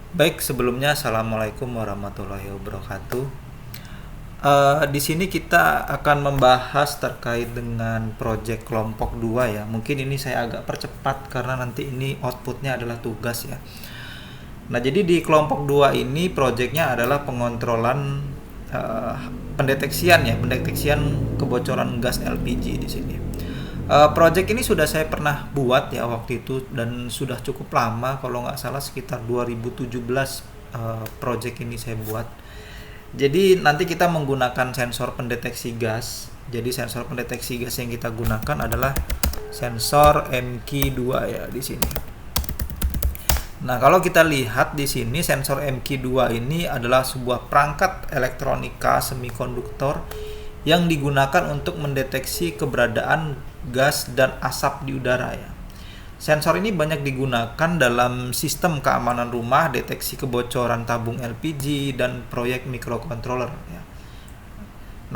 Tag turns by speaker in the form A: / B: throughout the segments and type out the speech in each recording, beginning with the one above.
A: Baik, sebelumnya Assalamualaikum warahmatullahi wabarakatuh. Di sini kita akan membahas terkait dengan proyek kelompok 2 ya. Mungkin ini saya agak percepat karena nanti ini outputnya adalah tugas ya. Nah, jadi di kelompok 2 ini proyeknya adalah pengontrolan eh, pendeteksian kebocoran gas LPG di sini. Project ini sudah saya pernah buat ya waktu itu dan sudah cukup lama, kalau nggak salah sekitar 2017 project ini saya buat. Jadi nanti kita menggunakan sensor pendeteksi gas. Jadi sensor pendeteksi gas yang kita gunakan adalah sensor MQ2 ya di sini. Nah, kalau kita lihat di sini sensor MQ2 ini adalah sebuah perangkat elektronika semikonduktor yang digunakan untuk mendeteksi keberadaan gas dan asap di udara ya. Sensor ini banyak digunakan dalam sistem keamanan rumah, deteksi kebocoran tabung LPG dan proyek microcontroller ya.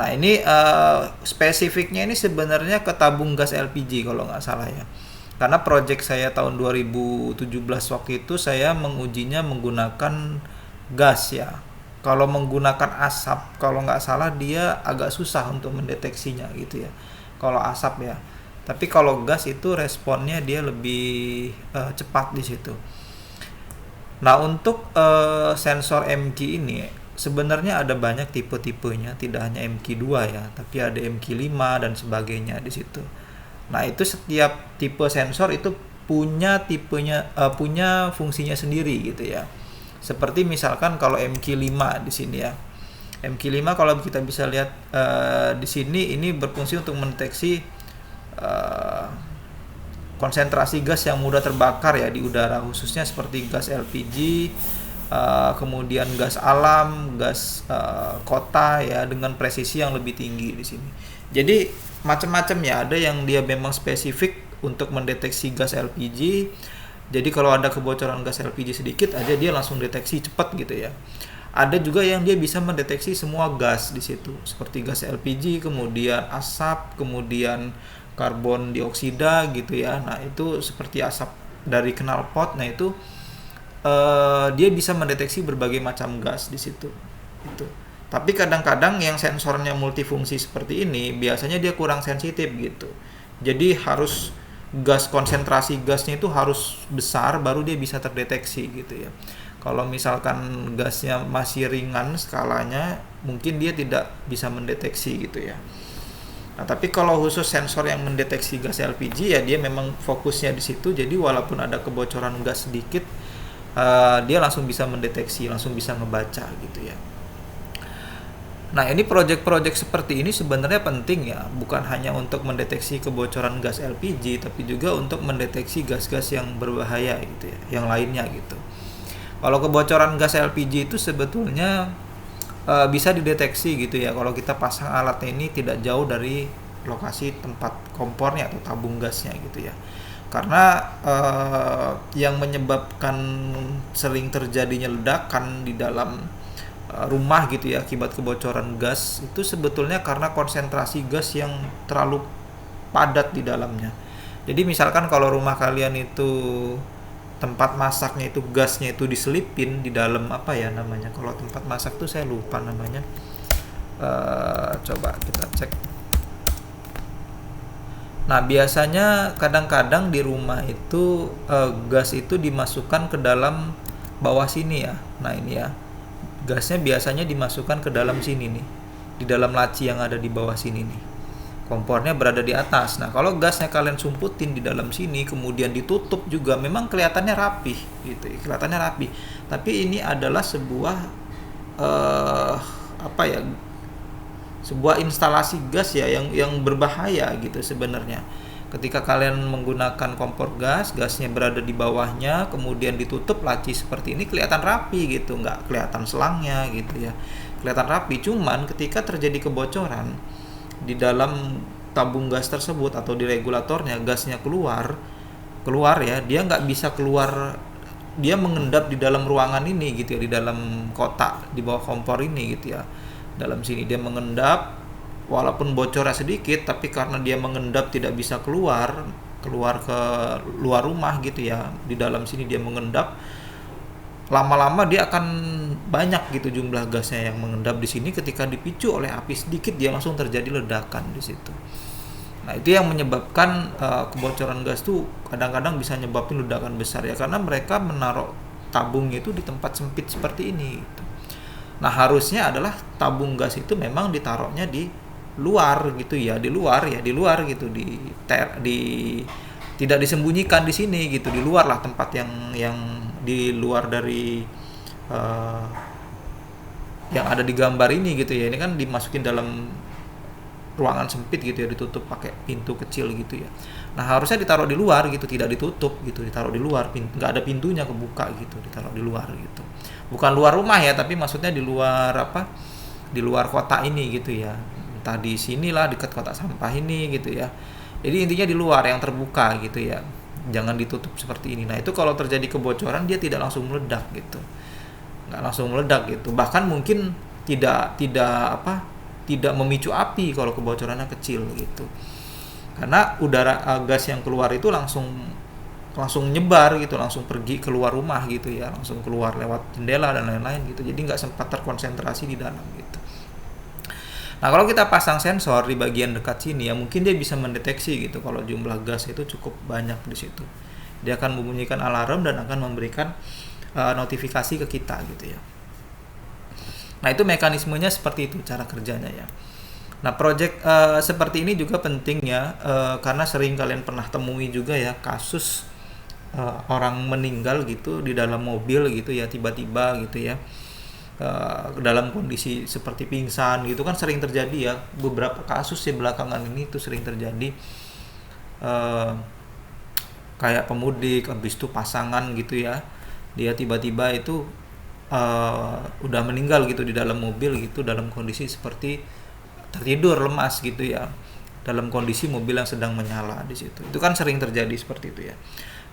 A: Nah, ini spesifiknya ini sebenarnya ke tabung gas LPG kalau nggak salah ya. Karena project saya tahun 2017 waktu itu saya mengujinya menggunakan gas ya. Kalau menggunakan asap, kalau nggak salah dia agak susah untuk mendeteksinya gitu ya. Kalau asap ya. Tapi kalau gas itu responnya dia lebih cepat di situ. Nah, untuk sensor MQ ini sebenarnya ada banyak tipe-tipenya, tidak hanya MQ2 ya, tapi ada MQ5 dan sebagainya di situ. Nah, itu setiap tipe sensor itu punya fungsinya sendiri gitu ya. Seperti misalkan kalau MQ5 di sini ya. MQ5 kalau kita bisa lihat di sini ini berfungsi untuk mendeteksi eh, konsentrasi gas yang mudah terbakar ya di udara, khususnya seperti gas LPG, kemudian gas alam, gas kota ya, dengan presisi yang lebih tinggi di sini. Jadi macam-macam ya, ada yang dia memang spesifik untuk mendeteksi gas LPG. Jadi kalau ada kebocoran gas LPG sedikit aja dia langsung deteksi cepat gitu ya. Ada juga yang dia bisa mendeteksi semua gas di situ, seperti gas LPG, kemudian asap, kemudian karbon dioksida gitu ya. Nah, itu seperti asap dari knalpot. Nah, itu dia bisa mendeteksi berbagai macam gas di situ. Itu. Tapi kadang-kadang yang sensornya multifungsi seperti ini biasanya dia kurang sensitif gitu. Jadi harus konsentrasi gasnya itu harus besar baru dia bisa terdeteksi gitu ya. Kalau misalkan gasnya masih ringan skalanya, mungkin dia tidak bisa mendeteksi gitu ya. Nah, tapi kalau khusus sensor yang mendeteksi gas LPG ya dia memang fokusnya di situ. Jadi walaupun ada kebocoran gas sedikit, dia langsung bisa mendeteksi, langsung bisa ngebaca gitu ya. Nah, ini proyek-proyek seperti ini sebenarnya penting ya, bukan hanya untuk mendeteksi kebocoran gas LPG, tapi juga untuk mendeteksi gas-gas yang berbahaya gitu ya, yang lainnya gitu. Kalau kebocoran gas LPG itu sebetulnya bisa dideteksi gitu ya, kalau kita pasang alatnya ini tidak jauh dari lokasi tempat kompornya atau tabung gasnya gitu ya. Karena yang menyebabkan sering terjadinya ledakan di dalam rumah gitu ya akibat kebocoran gas itu sebetulnya karena konsentrasi gas yang terlalu padat di dalamnya. Jadi misalkan kalau rumah kalian itu tempat masaknya itu gasnya itu diselipin di dalam apa ya namanya, kalau tempat masak tuh saya lupa namanya. Coba kita cek. Nah, biasanya kadang-kadang di rumah itu gas itu dimasukkan ke dalam bawah sini ya. Nah, ini ya. Gasnya biasanya dimasukkan ke dalam sini nih. Di dalam laci yang ada di bawah sini nih. Kompornya berada di atas. Nah, kalau gasnya kalian sumputin di dalam sini kemudian ditutup juga memang kelihatannya rapih gitu. Kelihatannya rapih. Tapi ini adalah sebuah apa ya? Sebuah instalasi gas ya yang berbahaya gitu sebenarnya. Ketika kalian menggunakan kompor gas, gasnya berada di bawahnya, kemudian ditutup laci seperti ini, kelihatan rapi gitu, nggak kelihatan selangnya gitu ya, kelihatan rapi. Cuman ketika terjadi kebocoran di dalam tabung gas tersebut atau di regulatornya, gasnya keluar ya, dia nggak bisa keluar, dia mengendap di dalam ruangan ini gitu ya, di dalam kotak di bawah kompor ini gitu ya. Dalam sini dia mengendap, walaupun bocornya sedikit, tapi karena dia mengendap tidak bisa keluar ke luar rumah gitu ya. Di dalam sini dia mengendap, lama-lama dia akan banyak gitu jumlah gasnya yang mengendap di sini. Ketika dipicu oleh api sedikit, dia langsung terjadi ledakan di situ. Nah, itu yang menyebabkan kebocoran gas tuh kadang-kadang bisa nyebabin ledakan besar ya, karena mereka menaruh tabungnya itu di tempat sempit seperti ini gitu. Nah, harusnya adalah tabung gas itu memang ditaruhnya di luar gitu ya, di luar gitu, di tidak disembunyikan di sini gitu, di luar lah, tempat yang di luar dari uh, yang ada di gambar ini gitu ya. Ini kan dimasukin dalam ruangan sempit gitu ya, ditutup pakai pintu kecil gitu ya. Nah, harusnya ditaruh di luar gitu, tidak ditutup gitu, ditaruh di luar, nggak ada pintunya kebuka gitu, ditaruh di luar gitu. Bukan luar rumah ya, tapi maksudnya di luar apa? Di luar kota ini gitu ya. Entah di sinilah dekat kotak sampah ini gitu ya. Jadi intinya di luar yang terbuka gitu ya. Jangan ditutup seperti ini. Nah, itu kalau terjadi kebocoran dia tidak langsung meledak gitu. Nggak langsung meledak gitu. Bahkan mungkin tidak memicu api kalau kebocorannya kecil gitu, karena udara gas yang keluar itu langsung nyebar gitu, langsung pergi keluar rumah gitu ya, langsung keluar lewat jendela dan lain-lain gitu, jadi nggak sempat terkonsentrasi di dalam gitu. Nah, kalau kita pasang sensor di bagian dekat sini ya, mungkin dia bisa mendeteksi gitu kalau jumlah gas itu cukup banyak di situ. Dia akan membunyikan alarm dan akan memberikan notifikasi ke kita gitu ya. Nah, itu mekanismenya seperti itu cara kerjanya ya. Nah, project seperti ini juga penting ya, karena sering kalian pernah temui juga ya kasus orang meninggal gitu di dalam mobil gitu ya, tiba-tiba gitu ya, dalam kondisi seperti pingsan gitu kan sering terjadi ya. Beberapa kasus ya belakangan ini itu sering terjadi, kayak pemudik, habis itu pasangan gitu ya, dia tiba-tiba itu udah meninggal gitu di dalam mobil gitu, dalam kondisi seperti tertidur lemas gitu ya, dalam kondisi mobil yang sedang menyala di situ. Itu kan sering terjadi seperti itu ya.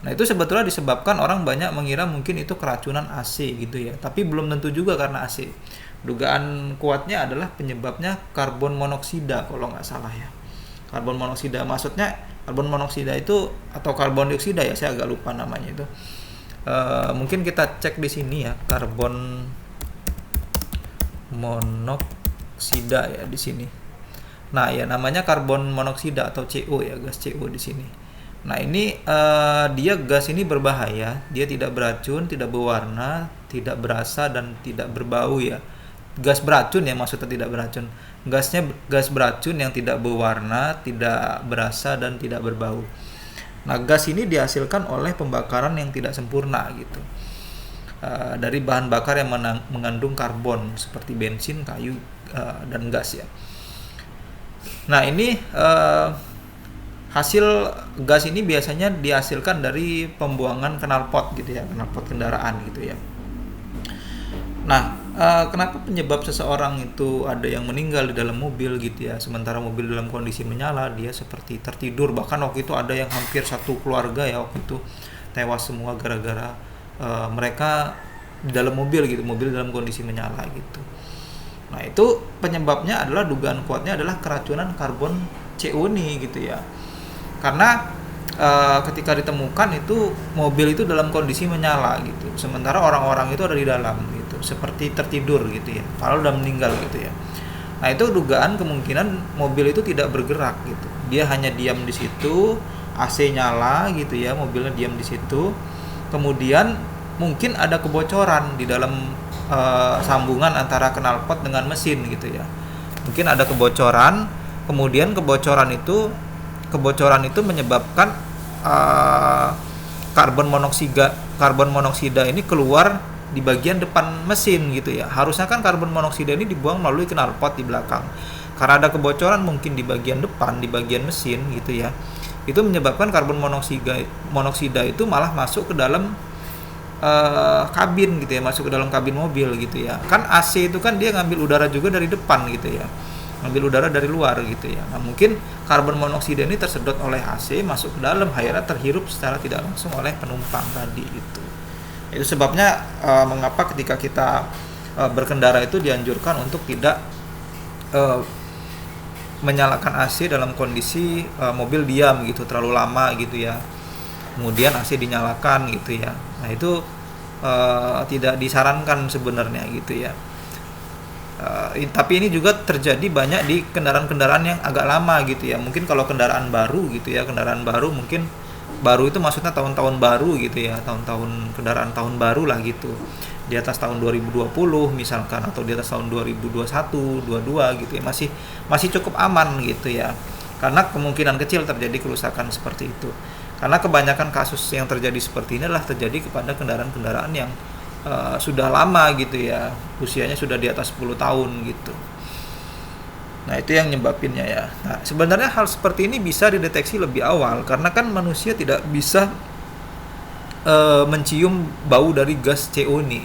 A: Nah, itu sebetulnya disebabkan orang banyak mengira mungkin itu keracunan AC gitu ya, tapi belum tentu juga karena AC. Dugaan kuatnya adalah penyebabnya karbon monoksida kalau nggak salah ya. Karbon monoksida, maksudnya karbon monoksida itu atau karbon dioksida ya, saya agak lupa namanya itu. Mungkin kita cek di sini ya, karbon monoksida ya di sini. Nah, ya namanya karbon monoksida atau CO ya, gas CO di sini. Nah, ini dia gas ini berbahaya, dia tidak beracun, tidak berwarna, tidak berasa dan tidak berbau ya. Gas beracun ya, maksudnya tidak beracun. Gas beracun yang tidak berwarna, tidak berasa dan tidak berbau. Nah, gas ini dihasilkan oleh pembakaran yang tidak sempurna gitu, dari bahan bakar yang mengandung karbon seperti bensin, kayu, dan gas ya. Nah, ini hasil gas ini biasanya dihasilkan dari pembuangan knalpot gitu ya, knalpot kendaraan gitu ya. Nah, kenapa penyebab seseorang itu ada yang meninggal di dalam mobil gitu ya, sementara mobil dalam kondisi menyala, dia seperti tertidur. Bahkan waktu itu ada yang hampir satu keluarga ya waktu itu tewas semua gara-gara mereka di dalam mobil gitu, mobil dalam kondisi menyala gitu. Nah, itu penyebabnya adalah, dugaan kuatnya adalah keracunan karbon CO nih gitu ya. Karena ketika ditemukan itu mobil itu dalam kondisi menyala gitu, sementara orang-orang itu ada di dalam gitu, seperti tertidur gitu ya, padahal udah meninggal gitu ya. Nah, itu dugaan kemungkinan mobil itu tidak bergerak gitu, dia hanya diam di situ, AC nyala gitu ya, mobilnya diam di situ. Kemudian mungkin ada kebocoran di dalam sambungan antara knalpot dengan mesin gitu ya, mungkin ada kebocoran. Kemudian kebocoran itu menyebabkan karbon monoksida ini keluar di bagian depan mesin gitu ya. Harusnya kan karbon monoksida ini dibuang melalui knalpot di belakang. Karena ada kebocoran mungkin di bagian depan, di bagian mesin gitu ya. Itu menyebabkan karbon monoksida itu malah masuk ke dalam kabin gitu ya, masuk ke dalam kabin mobil gitu ya. Kan AC itu kan dia ngambil udara juga dari depan gitu ya, ngambil udara dari luar gitu ya. Nah, mungkin karbon monoksida ini tersedot oleh AC, masuk ke dalam, akhirnya terhirup secara tidak langsung oleh penumpang tadi gitu. Itu sebabnya mengapa ketika kita berkendara itu dianjurkan untuk tidak menyalakan AC dalam kondisi mobil diam gitu terlalu lama gitu ya. Kemudian AC dinyalakan gitu ya. Nah, itu tidak disarankan sebenarnya gitu ya. Tapi ini juga terjadi banyak di kendaraan-kendaraan yang agak lama gitu ya. Mungkin kalau kendaraan baru gitu ya, kendaraan baru mungkin baru itu maksudnya tahun-tahun baru gitu ya, tahun-tahun kendaraan tahun baru lah gitu. Di atas tahun 2020 misalkan, atau di atas tahun 2021, 22 gitu ya, masih cukup aman gitu ya. Karena kemungkinan kecil terjadi kerusakan seperti itu. Karena kebanyakan kasus yang terjadi seperti ini adalah terjadi kepada kendaraan-kendaraan yang sudah lama gitu ya, usianya sudah di atas 10 tahun gitu. Nah itu yang nyebabinnya ya. Nah sebenarnya hal seperti ini bisa dideteksi lebih awal, karena kan manusia tidak bisa mencium bau dari gas CO ini.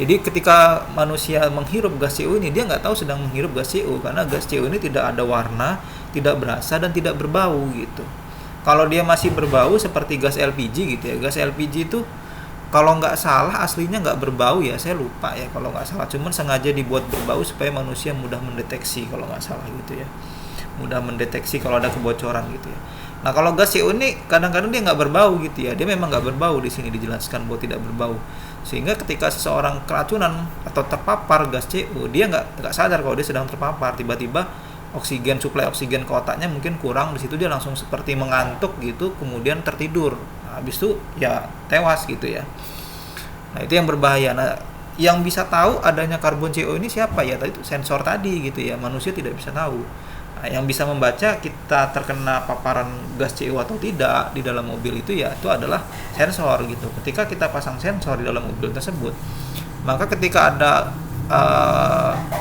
A: Jadi ketika manusia menghirup gas CO ini, dia nggak tahu sedang menghirup gas CO, karena gas CO ini tidak ada warna, tidak berasa, dan tidak berbau gitu. Kalau dia masih berbau seperti gas LPG gitu ya, gas LPG itu kalau nggak salah aslinya nggak berbau ya, saya lupa ya kalau nggak salah, cuman sengaja dibuat berbau supaya manusia mudah mendeteksi kalau nggak salah gitu ya, mudah mendeteksi kalau ada kebocoran gitu ya. Nah kalau gas CO ini kadang-kadang dia nggak berbau gitu ya, dia memang nggak berbau, di sini dijelaskan bahwa tidak berbau, sehingga ketika seseorang keracunan atau terpapar gas CO, dia nggak sadar kalau dia sedang terpapar. Tiba-tiba suplai oksigen ke otaknya mungkin kurang, di situ dia langsung seperti mengantuk gitu, kemudian tertidur. Habis itu ya tewas gitu ya. Nah itu yang berbahaya. Nah yang bisa tahu adanya karbon CO ini siapa ya? Tadi itu sensor tadi gitu ya. Manusia tidak bisa tahu. Nah, yang bisa membaca kita terkena paparan gas CO atau tidak di dalam mobil itu ya, itu adalah sensor gitu. Ketika kita pasang sensor di dalam mobil tersebut, maka ketika ada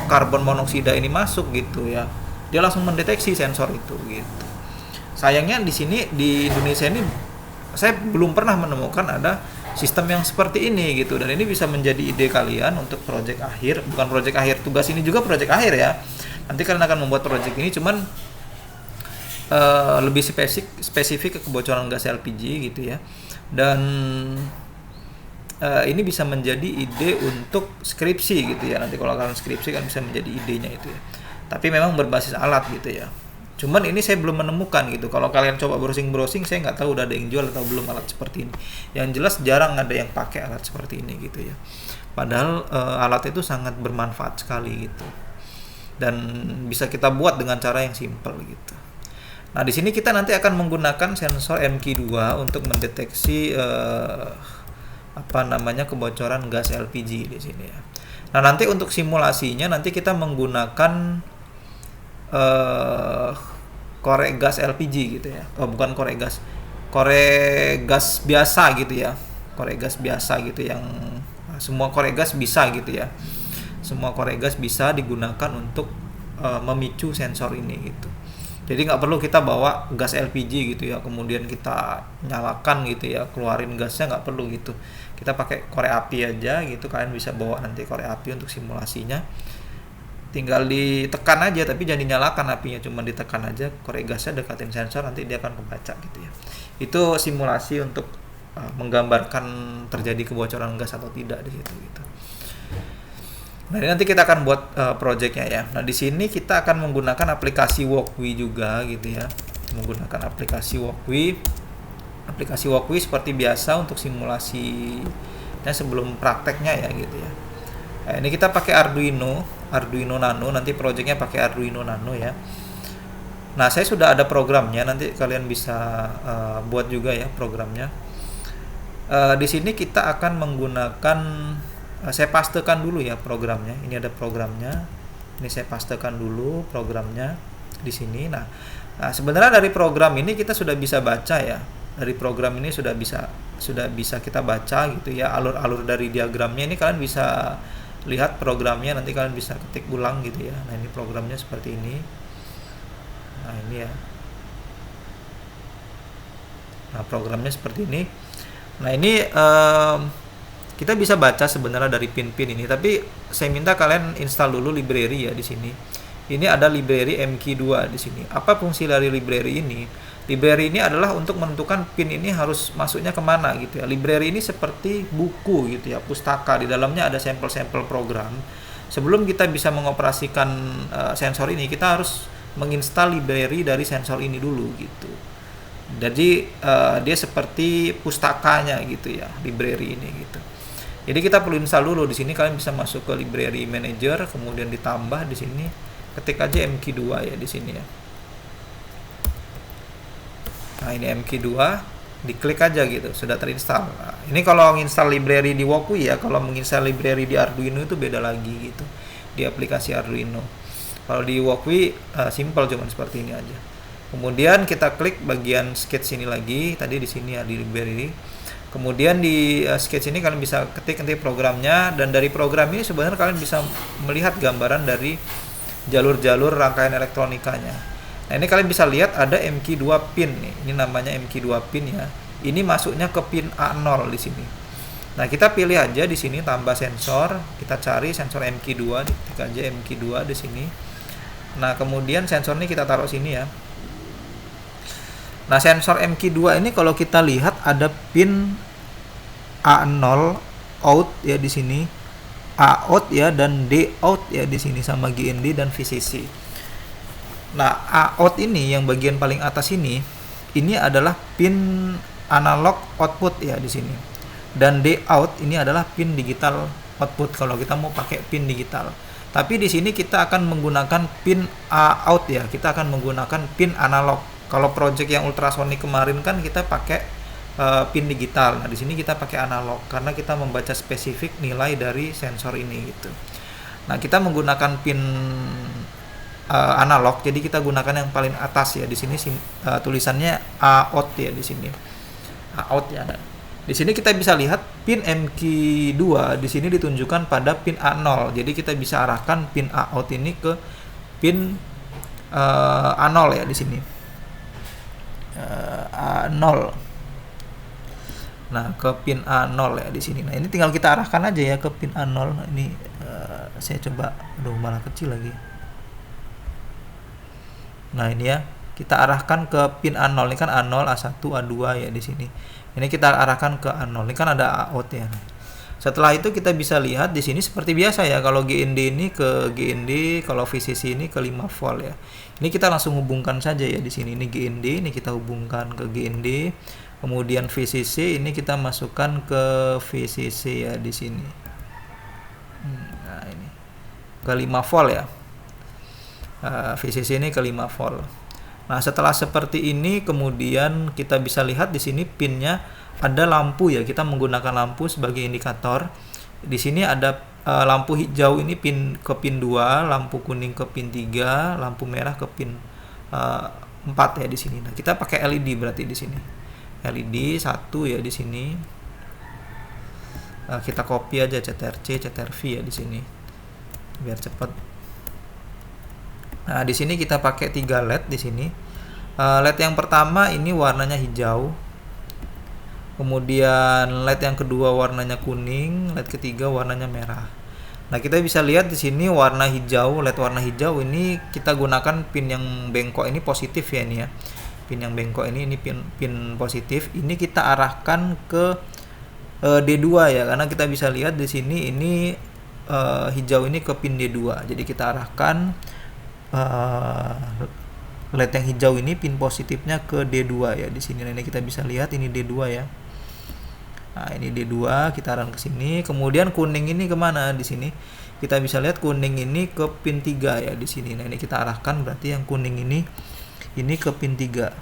A: karbon monoksida ini masuk gitu ya, dia langsung mendeteksi sensor itu gitu. Sayangnya di sini di Indonesia ini saya belum pernah menemukan ada sistem yang seperti ini gitu, dan ini bisa menjadi ide kalian untuk proyek akhir, bukan proyek akhir, tugas ini juga proyek akhir ya. Nanti kalian akan membuat proyek ini, cuman lebih spesifik ke kebocoran gas LPG gitu ya. Dan ini bisa menjadi ide untuk skripsi gitu ya. Nanti kalau kalian skripsi kan bisa menjadi idenya itu ya. Tapi memang berbasis alat gitu ya. Cuman ini saya belum menemukan gitu. Kalau kalian coba browsing, saya nggak tahu udah ada yang jual atau belum alat seperti ini. Yang jelas jarang ada yang pakai alat seperti ini gitu ya. Padahal alat itu sangat bermanfaat sekali gitu. Dan bisa kita buat dengan cara yang simpel gitu. Nah di sini kita nanti akan menggunakan sensor MQ2 untuk mendeteksi kebocoran gas LPG di sini ya. Nah nanti untuk simulasinya nanti kita menggunakan korek gas LPG gitu ya. Bukan korek gas biasa gitu ya. Korek gas biasa gitu yang semua korek gas bisa gitu ya. Semua korek gas bisa digunakan untuk memicu sensor ini gitu. Jadi nggak perlu kita bawa gas LPG gitu ya, kemudian kita nyalakan gitu ya, keluarin gasnya, nggak perlu gitu. Kita pakai korek api aja gitu. Kalian bisa bawa nanti korek api untuk simulasinya. Tinggal ditekan aja, tapi jangan dinyalakan apinya, cuma ditekan aja korek gasnya, dekatin sensor, nanti dia akan kebaca gitu ya. Itu simulasi untuk menggambarkan terjadi kebocoran gas atau tidak di situ gitu. Nah, nanti kita akan buat projectnya ya. Nah, di sini kita akan menggunakan aplikasi Walkway juga gitu ya. Menggunakan aplikasi Walkway. Aplikasi Walkway seperti biasa untuk simulasinya sebelum prakteknya ya gitu ya. Nah, ini kita pakai Arduino Nano, nanti projectnya pakai Arduino Nano ya. Nah, saya sudah ada programnya, nanti kalian bisa buat juga ya programnya. Di sini kita akan menggunakan saya pastekan dulu ya programnya. Ini ada programnya. Ini saya pastekan dulu programnya di sini. Nah, sebenarnya dari program ini kita sudah bisa baca ya. Dari program ini sudah bisa kita baca gitu ya, alur-alur dari diagramnya ini kalian bisa lihat programnya, nanti kalian bisa ketik ulang gitu ya. Nah, ini programnya seperti ini. Nah, ini ya. Nah, programnya seperti ini. Nah, ini kita bisa baca sebenarnya dari pin-pin ini, tapi saya minta kalian install dulu library ya di sini. Ini ada library MQ2 di sini. Apa fungsi dari library ini? Library ini adalah untuk menentukan pin ini harus masuknya kemana gitu ya. Library ini seperti buku gitu ya, pustaka. Di dalamnya ada sampel-sampel program. Sebelum kita bisa mengoperasikan sensor ini, kita harus menginstal library dari sensor ini dulu gitu. Jadi dia seperti pustakanya gitu ya, library ini gitu. Jadi kita perlu install dulu. Di sini kalian bisa masuk ke library manager, kemudian ditambah di sini ketik aja MQ2 ya di sini ya. Nah, ini MQ2, diklik aja gitu, sudah terinstall. Nah, ini kalau menginstal library di Wokwi ya, kalau menginstal library di Arduino itu beda lagi gitu. Di aplikasi Arduino. Kalau di Wokwi simple cuman seperti ini aja. Kemudian kita klik bagian sketch ini lagi, tadi di sini ya di library. Kemudian di sketch ini kalian bisa ketik nanti programnya, dan dari program ini sebenarnya kalian bisa melihat gambaran dari jalur-jalur rangkaian elektronikanya. Nah, ini kalian bisa lihat ada MQ2 pin nih. Ini namanya MQ2 pin ya. Ini masuknya ke pin A0 di sini. Nah, kita pilih aja di sini tambah sensor, kita cari sensor MQ2, ketik aja MQ2 di sini. Nah, kemudian sensor ini kita taruh sini ya. Nah, sensor MQ2 ini kalau kita lihat ada pin A0 out ya di sini, A out ya, dan D out ya di sini, sama GND dan VCC. Nah, A out ini yang bagian paling atas ini adalah pin analog output ya di sini. Dan D out ini adalah pin digital output kalau kita mau pakai pin digital. Tapi di sini kita akan menggunakan pin A out ya. Kita akan menggunakan pin analog. Kalau project yang ultrasonic kemarin kan kita pakai pin digital. Nah, di sini kita pakai analog karena kita membaca spesifik nilai dari sensor ini gitu. Nah, kita menggunakan pin analog, jadi kita gunakan yang paling atas ya di sini tulisannya A out ya di sini. A out ya. Di sini kita bisa lihat pin MQ2 di sini ditunjukkan pada pin A0. Jadi kita bisa arahkan pin A out ini ke pin A0 ya di sini. A0. Nah, ke pin A0 ya di sini. Nah, ini tinggal kita arahkan aja ya ke pin A0. Ini saya coba, aduh malah kecil lagi. Nah, ini ya, kita arahkan ke pin A0. Ini kan A0, A1, A2 ya di sini. Ini kita arahkan ke A0. Ini kan ada A out ya. Setelah itu kita bisa lihat di sini seperti biasa ya. Kalau GND ini ke GND, kalau VCC ini ke 5 volt ya. Ini kita langsung hubungkan saja ya di sini. Ini GND, ini kita hubungkan ke GND. Kemudian VCC ini kita masukkan ke VCC ya di sini. Nah, ini ke 5 volt ya. VCC ini ke 5 volt. Nah, setelah seperti ini kemudian kita bisa lihat di sini pinnya ada lampu ya. Kita menggunakan lampu sebagai indikator. Di sini ada lampu hijau ini ke pin 2, lampu kuning ke pin 3, lampu merah ke pin 4 ya di sini. Nah, kita pakai LED berarti di sini. LED 1 ya di sini. Kita copy aja CTRC, CTRV ya di sini. Biar cepat. Nah, di sini kita pakai 3 LED di sini. LED yang pertama ini warnanya hijau. Kemudian LED yang kedua warnanya kuning, LED ketiga warnanya merah. Nah, kita bisa lihat di sini warna hijau, LED warna hijau ini kita gunakan pin yang bengkok ini positif ya ini ya. Pin yang bengkok ini pin positif. Ini kita arahkan ke D2 ya, karena kita bisa lihat di sini ini hijau ini ke pin D2. Jadi kita arahkan LED yang hijau ini pin positifnya ke D2 ya di sini. Nah, ini kita bisa lihat ini D2 ya. Nah, ini D2 kita arahkan ke sini. Kemudian kuning ini kemana di sini? Kita bisa lihat kuning ini ke pin 3 ya di sini. Nah, ini kita arahkan berarti yang kuning ini ke pin 3.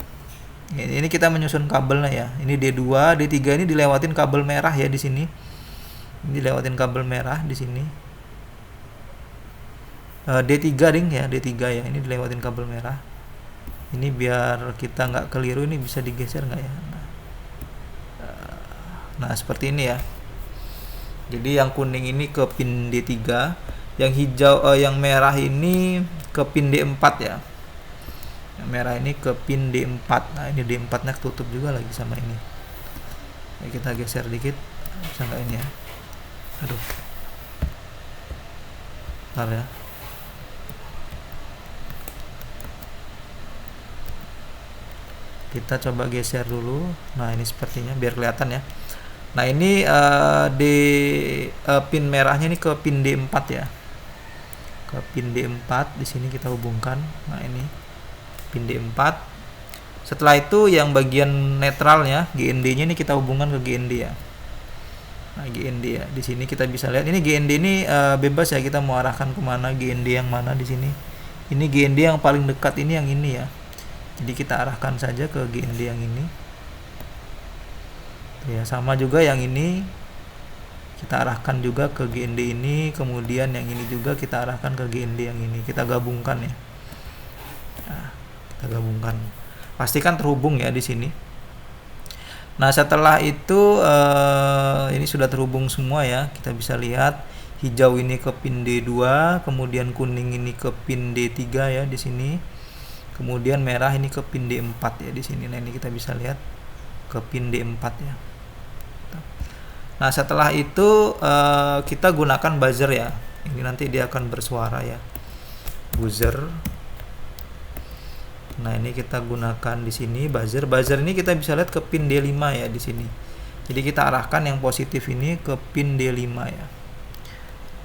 A: Ini kita menyusun kabelnya ya. Ini D2, D3 ini dilewatin kabel merah ya di sini. Ini dilewatin kabel merah di sini. D3 ring ya, D3 ya, ini dilewatin kabel merah. Ini biar kita nggak keliru, ini bisa digeser nggak ya? Nah, seperti ini ya. Jadi yang kuning ini ke pin D3, yang hijau yang merah ini ke pin D4 ya. Yang merah ini ke pin D4. Nah, ini D4 nya tutup juga lagi sama ini. Nah, kita geser dikit, bisa nggak ini ya? Aduh. Bentar ya. Kita coba geser dulu. Nah, ini sepertinya biar kelihatan ya. Nah, ini pin merahnya ini ke pin D4 ya. Ke pin D4 di sini kita hubungkan. Nah, ini pin D4. Setelah itu yang bagian netralnya GND-nya ini kita hubungkan ke GND ya. Nah, GND ya. Di sini kita bisa lihat ini GND ini bebas ya, kita mau arahkan kemana GND yang mana di sini. Ini GND yang paling dekat ini yang ini ya. Jadi kita arahkan saja ke GND yang ini. Ya, sama juga yang ini. Kita arahkan juga ke GND ini, kemudian yang ini juga kita arahkan ke GND yang ini. Kita gabungkan ya. Nah, kita gabungkan. Pastikan terhubung ya di sini. Nah, setelah itu ini sudah terhubung semua ya. Kita bisa lihat hijau ini ke pin D2, kemudian kuning ini ke pin D3 ya di sini. Kemudian merah ini ke pin D4 ya di sini. Nah, ini kita bisa lihat ke pin D4 ya. Nah, setelah itu kita gunakan buzzer ya. Ini nanti dia akan bersuara ya. Buzzer. Nah, ini kita gunakan di sini buzzer. Buzzer ini kita bisa lihat ke pin D5 ya di sini. Jadi kita arahkan yang positif ini ke pin D5 ya.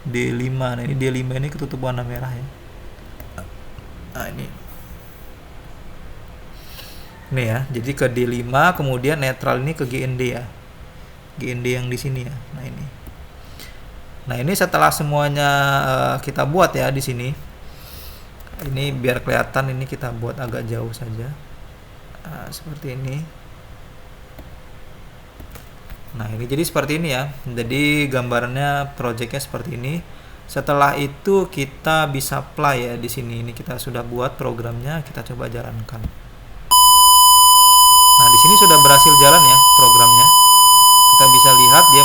A: D5. Nah, ini D5 ini ketutup warna merah ya. Nah, ini. Ini ya. Jadi ke D5, kemudian netral ini ke GND ya. GND yang di sini ya. Nah, ini. Nah, ini setelah semuanya kita buat ya di sini. Ini biar kelihatan, ini kita buat agak jauh saja. Nah, seperti ini. Nah, ini jadi seperti ini ya. Jadi gambarannya projectnya seperti ini. Setelah itu kita bisa play ya di sini. Ini kita sudah buat programnya, kita coba jalankan. Nah, di sini sudah berhasil jalan ya programnya. Kita bisa lihat dia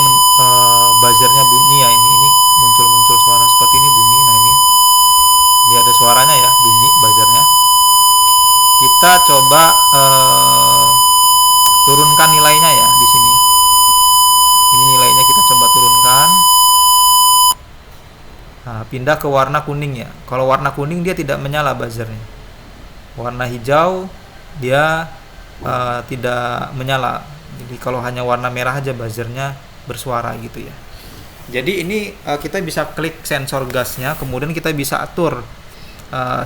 A: buzzernya bunyi ya, ini muncul suara seperti ini bunyi. Nah, ini dia ada suaranya ya, bunyi buzzernya. Kita coba turunkan nilainya ya di sini. Ini nilainya kita coba turunkan. Nah, pindah ke warna kuning ya. Kalau warna kuning dia tidak menyala buzzernya. Warna hijau dia tidak menyala. Jadi kalau hanya warna merah aja buzzernya bersuara gitu ya. Jadi ini kita bisa klik sensor gasnya, kemudian kita bisa atur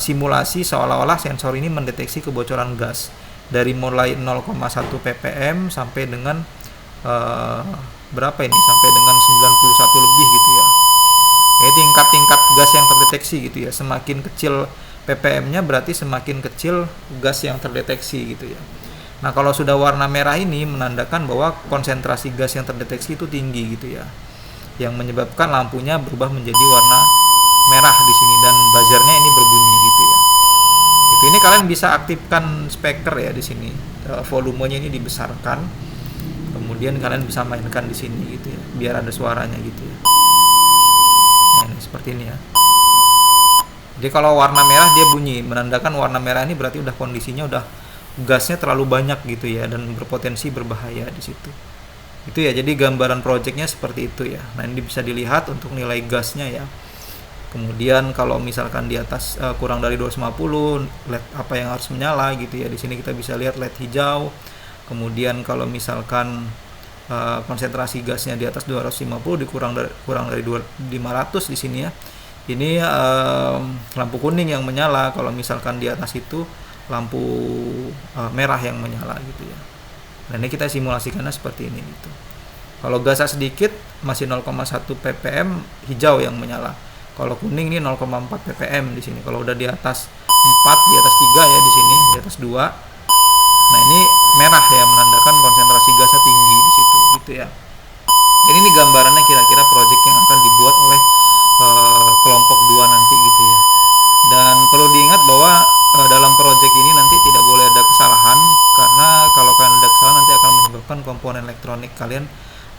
A: simulasi seolah-olah sensor ini mendeteksi kebocoran gas dari mulai 0,1 ppm sampai dengan berapa ini, sampai dengan 91 lebih gitu ya. Jadi tingkat-tingkat gas yang terdeteksi gitu ya. Semakin kecil ppm-nya berarti semakin kecil gas yang terdeteksi gitu ya. Nah, kalau sudah warna merah ini menandakan bahwa konsentrasi gas yang terdeteksi itu tinggi gitu ya. Yang menyebabkan lampunya berubah menjadi warna merah di sini dan buzzernya ini berbunyi gitu ya. Itu ini kalian bisa aktifkan speaker ya di sini. Volumenya ini dibesarkan. Kemudian kalian bisa mainkan di sini gitu ya, biar ada suaranya gitu ya. Nah, ini seperti ini ya. Jadi kalau warna merah dia bunyi, menandakan warna merah ini berarti udah kondisinya udah gasnya terlalu banyak gitu ya dan berpotensi berbahaya di situ. Itu ya, jadi gambaran projectnya seperti itu ya. Nah, ini bisa dilihat untuk nilai gasnya ya. Kemudian kalau misalkan di atas kurang dari 250, LED apa yang harus menyala gitu ya. Di sini kita bisa lihat LED hijau. Kemudian kalau misalkan konsentrasi gasnya di atas 250 kurang dari 500 di sini ya. Ini lampu kuning yang menyala. Kalau misalkan di atas itu lampu merah yang menyala gitu ya. Nah, ini kita simulasikannya seperti ini gitu. Kalau gasnya sedikit masih 0,1 ppm hijau yang menyala. Kalau kuning ini 0,4 ppm di sini. Kalau udah di atas 4, di atas 3 ya di sini, di atas 2. Nah, ini merah ya, menandakan konsentrasi gasnya tinggi di situ gitu ya. Jadi ini gambarannya kira-kira project yang akan dibuat oleh kelompok 2 nanti gitu ya. Dan perlu diingat bahwa dalam project ini nanti tidak boleh ada kesalahan, karena kalau kalian ada kesalahan nanti akan menyebabkan komponen elektronik kalian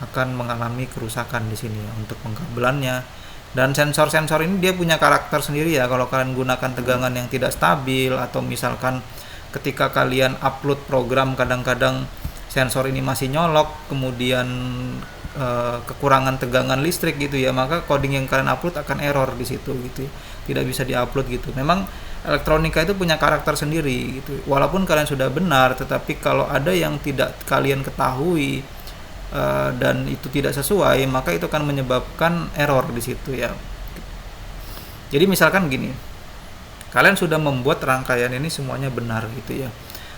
A: akan mengalami kerusakan di sini ya, untuk pengkabelannya. Dan sensor-sensor ini dia punya karakter sendiri ya. Kalau kalian gunakan tegangan yang tidak stabil, atau misalkan ketika kalian upload program kadang-kadang sensor ini masih nyolok, kemudian kekurangan tegangan listrik gitu ya, maka coding yang kalian upload akan error di situ gitu ya. Tidak bisa diupload gitu. Memang elektronika itu punya karakter sendiri gitu. Walaupun kalian sudah benar, tetapi kalau ada yang tidak kalian ketahui dan itu tidak sesuai, maka itu akan menyebabkan error di situ ya. Jadi misalkan gini, kalian sudah membuat rangkaian ini semuanya benar gitu ya.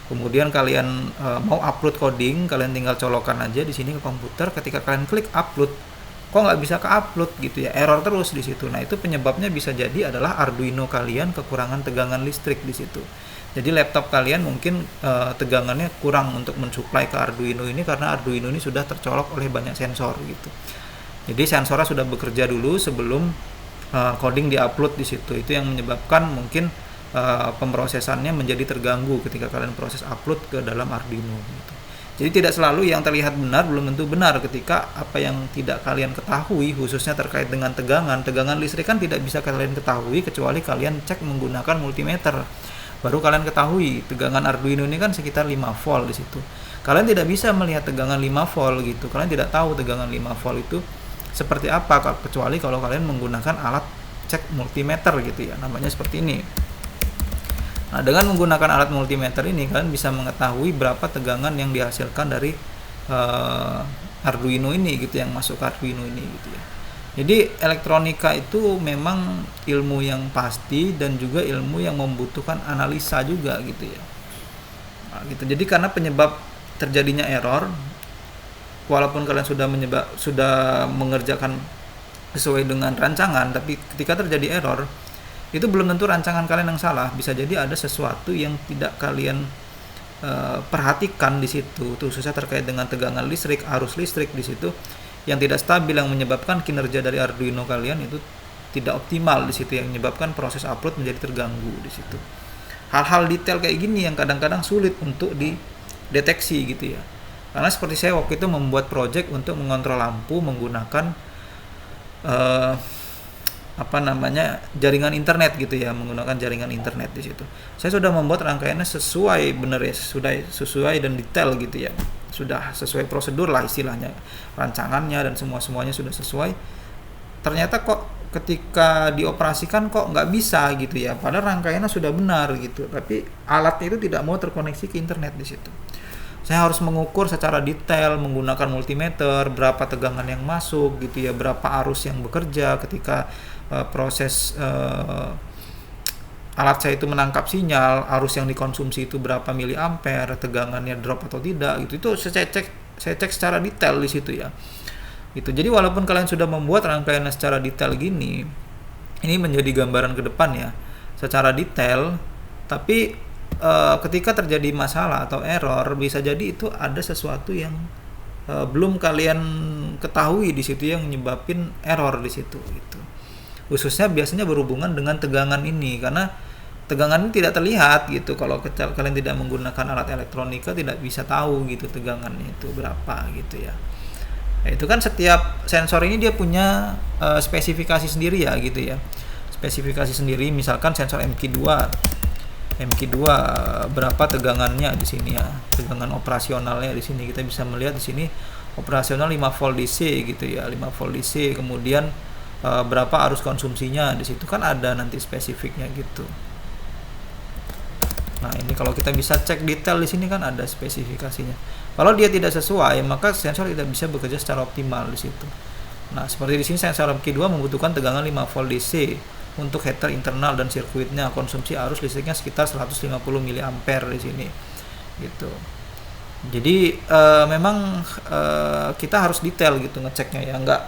A: Kemudian kalian mau upload coding, kalian tinggal colokan aja di sini ke komputer. Ketika kalian klik upload, kok nggak bisa ke-upload gitu ya, error terus di situ. Nah, itu penyebabnya bisa jadi adalah Arduino kalian kekurangan tegangan listrik di situ. Jadi laptop kalian mungkin tegangannya kurang untuk mensuplai ke Arduino ini karena Arduino ini sudah tercolok oleh banyak sensor gitu. Jadi sensornya sudah bekerja dulu sebelum coding diupload di situ. Itu yang menyebabkan mungkin pemrosesannya menjadi terganggu ketika kalian proses upload ke dalam Arduino gitu. Jadi tidak selalu yang terlihat benar belum tentu benar ketika apa yang tidak kalian ketahui khususnya terkait dengan tegangan listrik kan tidak bisa kalian ketahui kecuali kalian cek menggunakan multimeter. Baru kalian ketahui tegangan Arduino ini kan sekitar 5 volt di situ. Kalian tidak bisa melihat tegangan 5 volt gitu. Kalian tidak tahu tegangan 5 volt itu seperti apa kecuali kalau kalian menggunakan alat cek multimeter gitu ya. Namanya seperti ini. Nah, dengan menggunakan alat multimeter ini kalian bisa mengetahui berapa tegangan yang dihasilkan dari Arduino ini gitu, yang masuk ke Arduino ini gitu ya. Jadi elektronika itu memang ilmu yang pasti dan juga ilmu yang membutuhkan analisa juga gitu ya. Nah, gitu. Jadi karena penyebab terjadinya error, walaupun kalian sudah mengerjakan sesuai dengan rancangan, tapi ketika terjadi error itu belum tentu rancangan kalian yang salah. Bisa jadi ada sesuatu yang tidak kalian perhatikan di situ, khususnya terkait dengan tegangan listrik, arus listrik di situ yang tidak stabil, yang menyebabkan kinerja dari Arduino kalian itu tidak optimal di situ, yang menyebabkan proses upload menjadi terganggu di situ. Hal-hal detail kayak gini yang kadang-kadang sulit untuk dideteksi gitu ya. Karena seperti saya waktu itu membuat project untuk mengontrol lampu menggunakan jaringan internet gitu ya, menggunakan jaringan internet di situ. Saya sudah membuat rangkaiannya sesuai benar ya, sudah sesuai dan detail gitu ya. Sudah sesuai prosedur lah istilahnya, rancangannya dan semuanya sudah sesuai. Ternyata kok ketika dioperasikan kok nggak bisa gitu ya, padahal rangkaiannya sudah benar gitu, tapi alatnya itu tidak mau terkoneksi ke internet di situ. Saya harus mengukur secara detail menggunakan multimeter berapa tegangan yang masuk gitu ya, berapa arus yang bekerja ketika proses alat saya itu menangkap sinyal, arus yang dikonsumsi itu berapa miliampere, tegangannya drop atau tidak gitu. Itu saya cek secara detail di situ ya. Gitu. Jadi walaupun kalian sudah membuat rangkaiannya secara detail gini, ini menjadi gambaran ke depan ya, secara detail, tapi ketika terjadi masalah atau error bisa jadi itu ada sesuatu yang belum kalian ketahui di situ yang menyebabkan error di situ gitu. Khususnya biasanya berhubungan dengan tegangan ini, karena tegangan ini tidak terlihat gitu. Kalau kalian tidak menggunakan alat elektronika tidak bisa tahu gitu tegangannya itu berapa gitu ya. Nah, itu kan setiap sensor ini dia punya spesifikasi sendiri ya gitu ya. Spesifikasi sendiri, misalkan sensor MQ2 berapa tegangannya di sini ya. Tegangan operasionalnya di sini kita bisa melihat di sini operasional 5 volt DC gitu ya, 5 volt DC. Kemudian berapa arus konsumsinya di situ kan ada nanti spesifiknya gitu. Nah, ini kalau kita bisa cek detail di sini kan ada spesifikasinya. Kalau dia tidak sesuai, maka sensor tidak bisa bekerja secara optimal di situ. Nah, seperti di sini sensor MQ2 membutuhkan tegangan 5 volt DC untuk heater internal dan sirkuitnya. Konsumsi arus listriknya sekitar 150 mA di sini. Gitu. Jadi memang kita harus detail gitu ngeceknya ya, nggak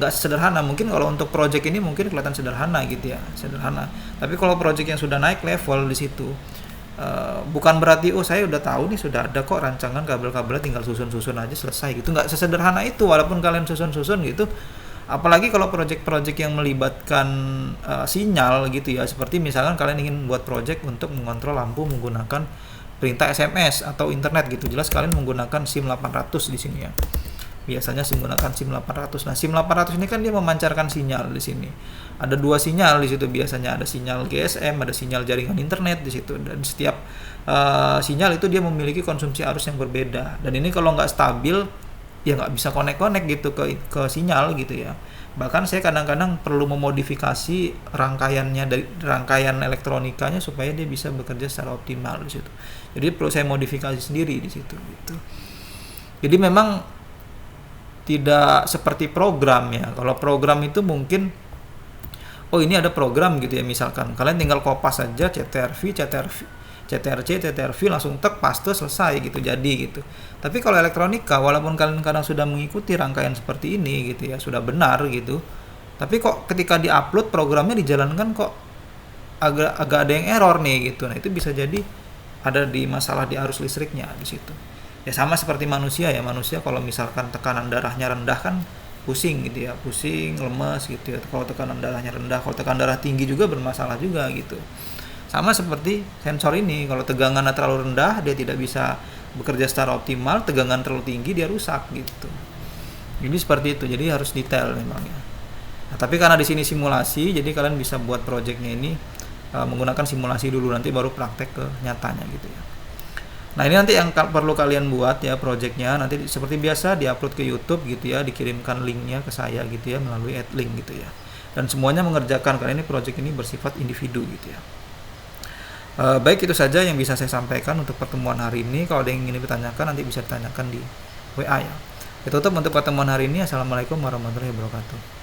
A: sederhana. Mungkin kalau untuk project ini mungkin kelihatan sederhana gitu ya, sederhana. Tapi kalau project yang sudah naik level di situ, bukan berarti saya udah tahu nih, sudah ada kok rancangan kabel-kabelnya, tinggal susun-susun aja selesai gitu. Nggak sesederhana itu walaupun kalian susun-susun gitu. Apalagi kalau project-project yang melibatkan sinyal gitu ya, seperti misalkan kalian ingin buat project untuk mengontrol lampu menggunakan perintah SMS atau internet gitu. Jelas kalian menggunakan SIM 800 di sini ya. Biasanya menggunakan SIM 800. Nah, SIM 800 ini kan dia memancarkan sinyal di sini. Ada 2 sinyal di situ biasanya, ada sinyal GSM, ada sinyal jaringan internet di situ. Dan setiap sinyal itu dia memiliki konsumsi arus yang berbeda. Dan ini kalau nggak stabil, ya nggak bisa connect gitu ke sinyal gitu ya. Bahkan saya kadang-kadang perlu memodifikasi rangkaiannya dari rangkaian elektronikanya supaya dia bisa bekerja secara optimal di situ. Jadi perlu saya modifikasi sendiri di situ gitu. Jadi memang tidak seperti program ya. Kalau program itu mungkin ini ada program gitu ya, misalkan kalian tinggal kopas saja CTRV CTRC, CTRV langsung tek paste selesai gitu, jadi gitu. Tapi kalau elektronika, walaupun kalian kadang sudah mengikuti rangkaian seperti ini gitu ya, sudah benar gitu, tapi kok ketika diupload programnya dijalankan kok agak ada yang error nih gitu. Nah itu bisa jadi ada di masalah di arus listriknya di situ. Ya sama seperti manusia ya, manusia kalau misalkan tekanan darahnya rendah kan pusing gitu ya, pusing, lemes gitu ya. Kalau tekanan darahnya rendah, kalau tekanan darah tinggi juga bermasalah juga gitu. Sama seperti sensor ini, kalau tegangannya terlalu rendah dia tidak bisa bekerja secara optimal, tegangan terlalu tinggi dia rusak gitu. Jadi seperti itu, jadi harus detail memang ya. Nah, tapi karena di sini simulasi, jadi kalian bisa buat projectnya ini menggunakan simulasi dulu, nanti baru praktek ke nyatanya gitu ya. Nah ini nanti yang perlu kalian buat ya projectnya, nanti seperti biasa diupload ke YouTube gitu ya, dikirimkan linknya ke saya gitu ya melalui AdLink gitu ya. Dan semuanya mengerjakan karena ini project ini bersifat individu gitu ya. Baik, itu saja yang bisa saya sampaikan untuk pertemuan hari ini. Kalau ada yang ingin ditanyakan nanti bisa ditanyakan di WA ya. Kita tutup untuk pertemuan hari ini. Assalamualaikum warahmatullahi wabarakatuh.